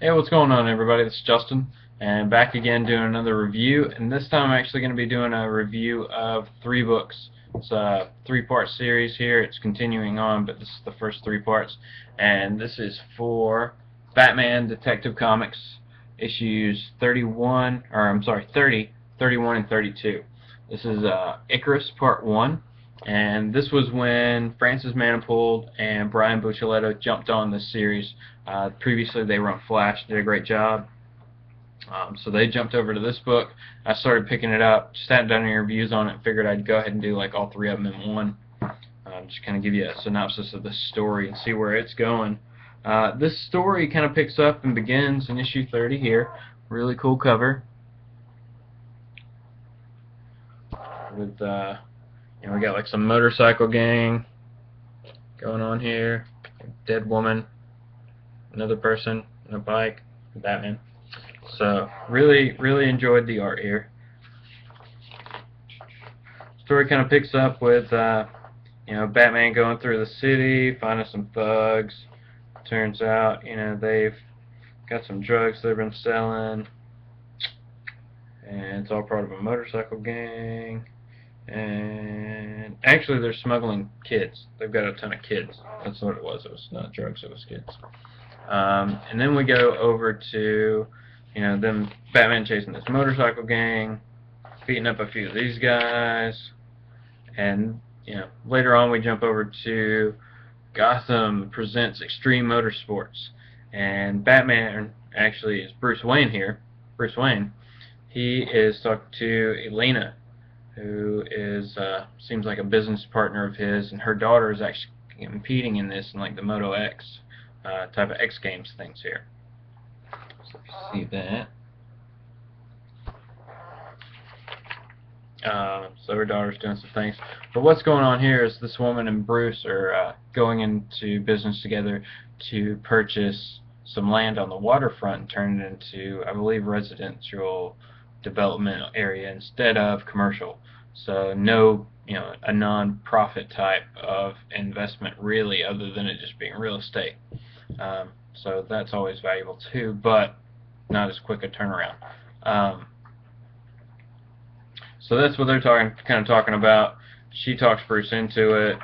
Hey, what's going on, everybody? This is Justin, and back again doing another review. And this time I'm actually going to be doing a review of 3 books. It's a 3-part series here. It's continuing on, but this is the first 3 parts. And this is for Batman Detective Comics issues 31, or I'm sorry, 30, 31, and 32. This is Icarus Part 1. And this was when Francis Manpul and Brian Buccellato jumped on this series. Previously they were on Flash, did a great job. So they jumped over to this book. I started picking it up, just hadn't done any reviews on it, figured I'd go ahead and do like all 3 of them in one. Just kind of give you a synopsis of the story and see where it's going. This story kind of picks up and begins in issue 30 here. Really cool cover. With we got like some motorcycle gang going on here. Dead woman, another person on a bike, Batman. So really enjoyed the art here. Story kind of picks up with Batman going through the city, finding some thugs. Turns out they've got some drugs they've been selling, and it's all part of a motorcycle gang. And actually they're smuggling kids. They've got a ton of kids. That's what it was. It was not drugs, it was kids. And then we go over to them Batman chasing this motorcycle gang, beating up a few of these guys, and later on we jump over to Gotham Presents Extreme Motorsports, and Batman actually is Bruce Wayne here. Bruce Wayne, he is talking to Elena, who is seems like a business partner of his, and her daughter is actually competing in this in like the Moto X type of X Games things here. So you see that. So her daughter's doing some things. But what's going on here is this woman and Bruce are going into business together to purchase some land on the waterfront and turn it into, I believe, residential development area instead of commercial. So no, a non-profit type of investment really, other than it just being real estate. So that's always valuable too, but not as quick a turnaround. So that's what they're kind of talking about. She talks Bruce into it.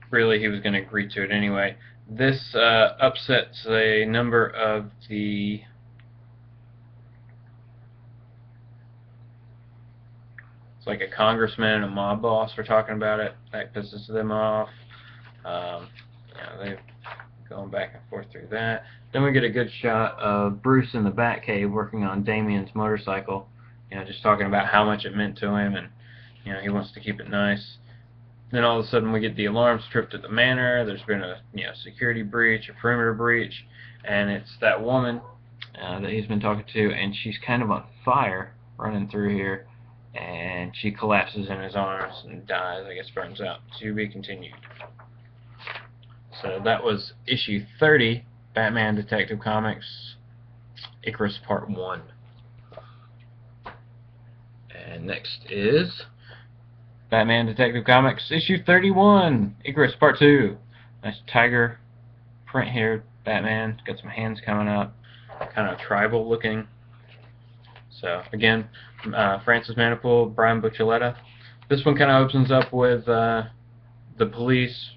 Really he was going to agree to it anyway. This upsets a number of the it's like a congressman and a mob boss are talking about it. That pisses them off. They're going back and forth through that. Then we get a good shot of Bruce in the Batcave working on Damian's motorcycle. Just talking about how much it meant to him, and he wants to keep it nice. Then all of a sudden we get the alarms tripped at the manor. There's been a security breach, a perimeter breach, and it's that woman that he's been talking to, and she's kind of on fire running through here, and she collapses in his arms and dies. I guess burns out. To be continued. So that was issue 30, Batman Detective Comics, Icarus Part 1. And next is Batman Detective Comics issue 31, Icarus Part 2. Nice tiger print here. Batman got some hands coming up, kind of tribal looking. So again, Francis Manpul, Brian Buccellato. This one kind of opens up with the police.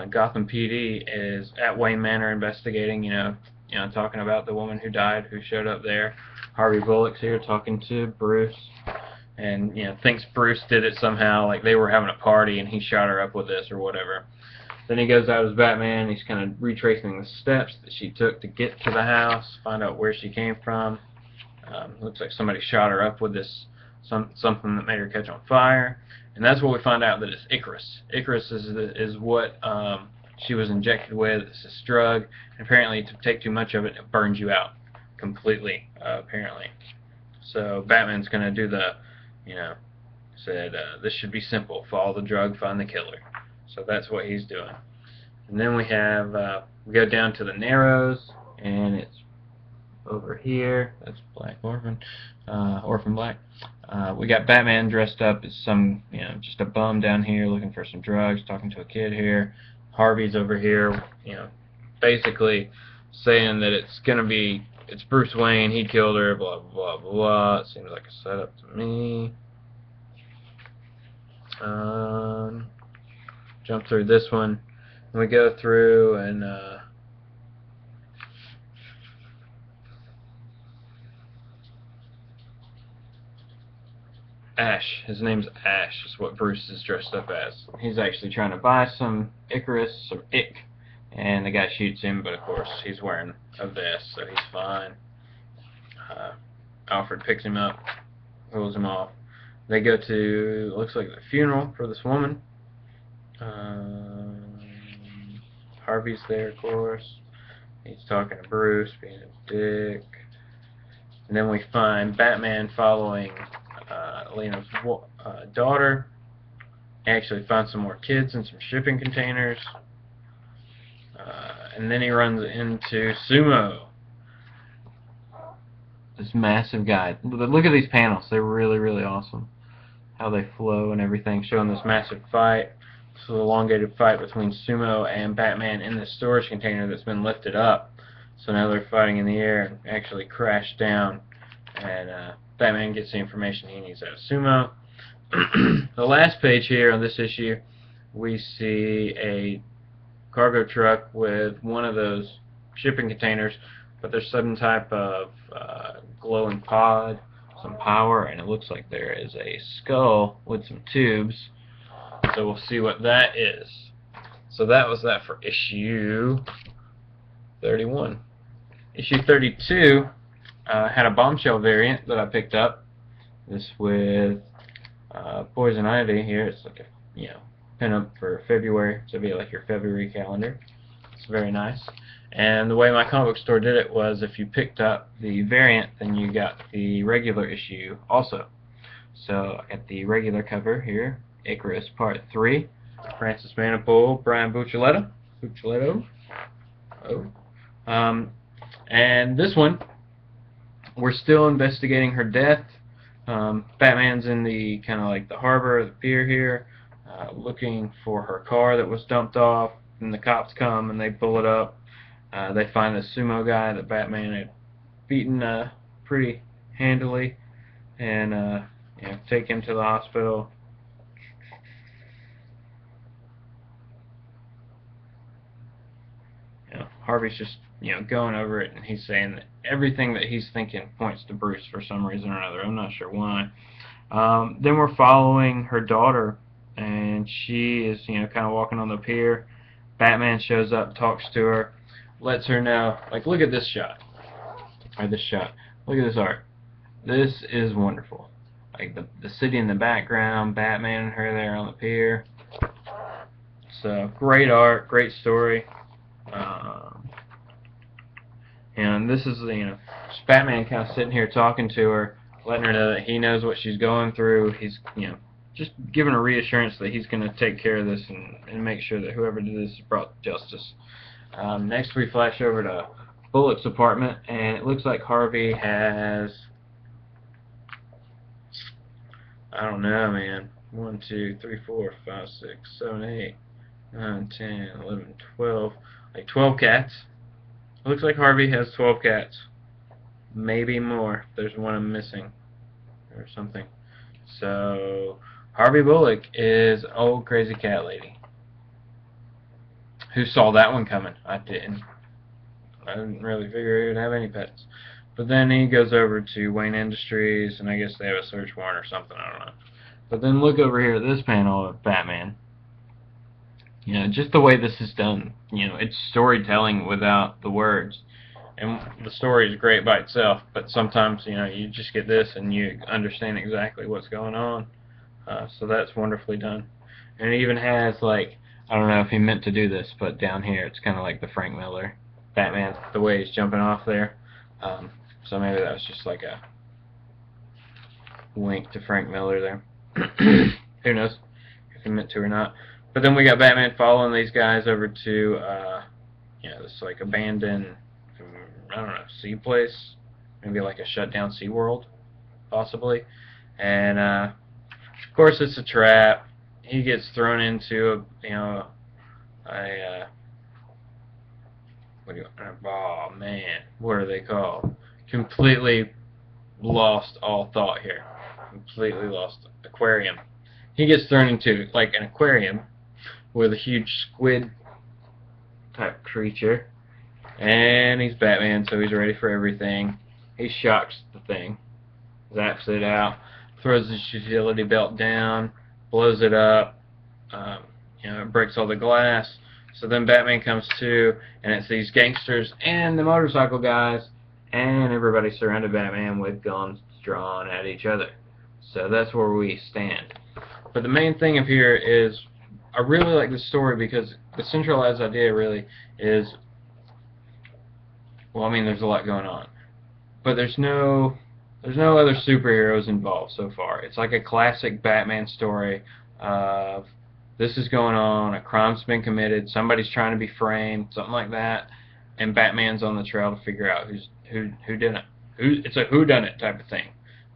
Gotham PD is at Wayne Manor investigating. Talking about the woman who died, who showed up there. Harvey Bullock's here talking to Bruce, and thinks Bruce did it somehow, like they were having a party and he shot her up with this or whatever. Then he goes out as Batman. He's kind of retracing the steps that she took to get to the house, find out where she came from. Looks like somebody shot her up with this something that made her catch on fire, and that's what we find out, that it's Icarus. Icarus is what she was injected with. It's this drug, and apparently to take too much of it, it burns you out completely, apparently. So Batman's going to do the, said this should be simple: follow the drug, find the killer. So that's what he's doing. And then we have we go down to the Narrows, and it's over here. That's Black Orphan, Orphan Black. We got Batman dressed up as some, just a bum down here looking for some drugs, talking to a kid here. Harvey's over here, basically saying that it's Bruce Wayne, he killed her, blah blah blah blah. It seems like a setup to me. Jump through this one, and we go through and Ash. His name's Ash, is what Bruce is dressed up as. He's actually trying to buy some Icarus, or Ick, and the guy shoots him, but of course he's wearing a vest, so he's fine. Alfred picks him up, pulls him off. They go to, looks like the funeral for this woman. Harvey's there, of course. He's talking to Bruce, being a dick. And then we find Batman following Lena's daughter. Actually finds some more kids in some shipping containers. And then he runs into Sumo. This massive guy. Look at these panels. They're really, really awesome. How they flow and everything, showing this massive fight. This is an elongated fight between Sumo and Batman in this storage container that's been lifted up. So now they're fighting in the air and actually crash down. And Batman gets the information he needs out of Sumo. The last page here on this issue, we see a cargo truck with one of those shipping containers, but there's some type of glowing pod, some power, and it looks like there is a skull with some tubes. So we'll see what that is. So that was that for issue 31. Issue 32 had a bombshell variant that I picked up. This with Poison Ivy here. It's like a pin-up for February. So it'll be like your February calendar. It's very nice. And the way my comic book store did it was if you picked up the variant, then you got the regular issue also. So I got the regular cover here, Icarus Part 3, Francis Manpul, Brian Buccellato. And this one, we're still investigating her death. Batman's in the kind of like the harbor, the pier here, looking for her car that was dumped off, and the cops come and they pull it up. They find the Sumo guy that Batman had beaten pretty handily, and take him to the hospital. Harvey's just going over it, and he's saying that everything that he's thinking points to Bruce for some reason or another. I'm not sure why. Then we're following her daughter, and she is kind of walking on the pier. Batman shows up, talks to her, lets her know, like, look at this shot, or this shot. Look at this art. This is wonderful. Like the city in the background, Batman and her there on the pier. So great art, great story. And this is just Batman kind of sitting here talking to her, letting her know that he knows what she's going through. He's just giving her reassurance that he's going to take care of this and make sure that whoever did this is brought to justice. Next we flash over to Bullock's apartment, and it looks like Harvey has, I don't know, man, 1, 2, 3, 4, 5, 6, 7, 8, 9, 10, 11, 12, like 12 cats. It looks like Harvey has 12 cats. Maybe more. There's one I'm missing or something. So Harvey Bullock is old crazy cat lady. Who saw that one coming? I didn't. I didn't really figure he would have any pets. But then he goes over to Wayne Industries, and I guess they have a search warrant or something. I don't know. But then look over here at this panel of Batman. Just the way this is done. It's storytelling without the words. And the story is great by itself, but sometimes, you just get this and you understand exactly what's going on. So that's wonderfully done. And it even has, like, I don't know if he meant to do this, but down here it's kind of like the Frank Miller Batman, the way he's jumping off there. So maybe that was just like a wink to Frank Miller there. Who knows if he meant to or not. But then we got Batman following these guys over to this like abandoned, I don't know, sea place, maybe like a shut down SeaWorld, possibly. And of course it's a trap. He gets thrown into a what do you? Oh man, what are they called? Completely lost all thought here. Completely lost. Aquarium. He gets thrown into like an aquarium with a huge squid type creature, and he's Batman, so he's ready for everything. He shocks the thing, zaps it out, throws his utility belt down, blows it up. It breaks all the glass. So then Batman comes to, and it's these gangsters and the motorcycle guys, and everybody surrounded Batman with guns drawn at each other. So that's where we stand. But the main thing of here is, I really like this story because the centralized idea really is, well, I mean, there's a lot going on, but there's no other superheroes involved so far. It's like a classic Batman story of this is going on, a crime's been committed, somebody's trying to be framed, something like that, and Batman's on the trail to figure out who did it. It's a whodunit type of thing,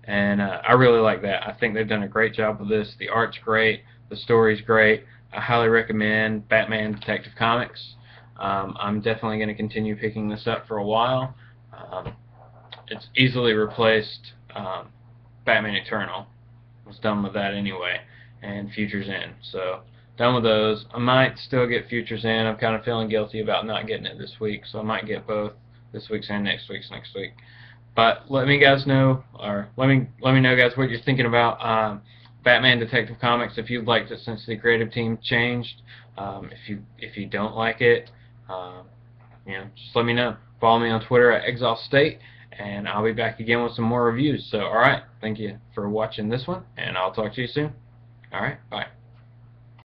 and I really like that. I think they've done a great job with this. The art's great, the story's great. I highly recommend Batman Detective Comics. I'm definitely going to continue picking this up for a while. It's easily replaced Batman Eternal. Was done with that anyway, and Futures In. So done with those. I might still get Futures In. I'm kind of feeling guilty about not getting it this week, so I might get both this week's and next week's next week. But let me guys know, or let me know guys what you're thinking about Batman Detective Comics. If you've liked it since the creative team changed, if you don't like it, just let me know. Follow me on Twitter at ExhaustState, and I'll be back again with some more reviews. So, alright, thank you for watching this one, and I'll talk to you soon. Alright, bye.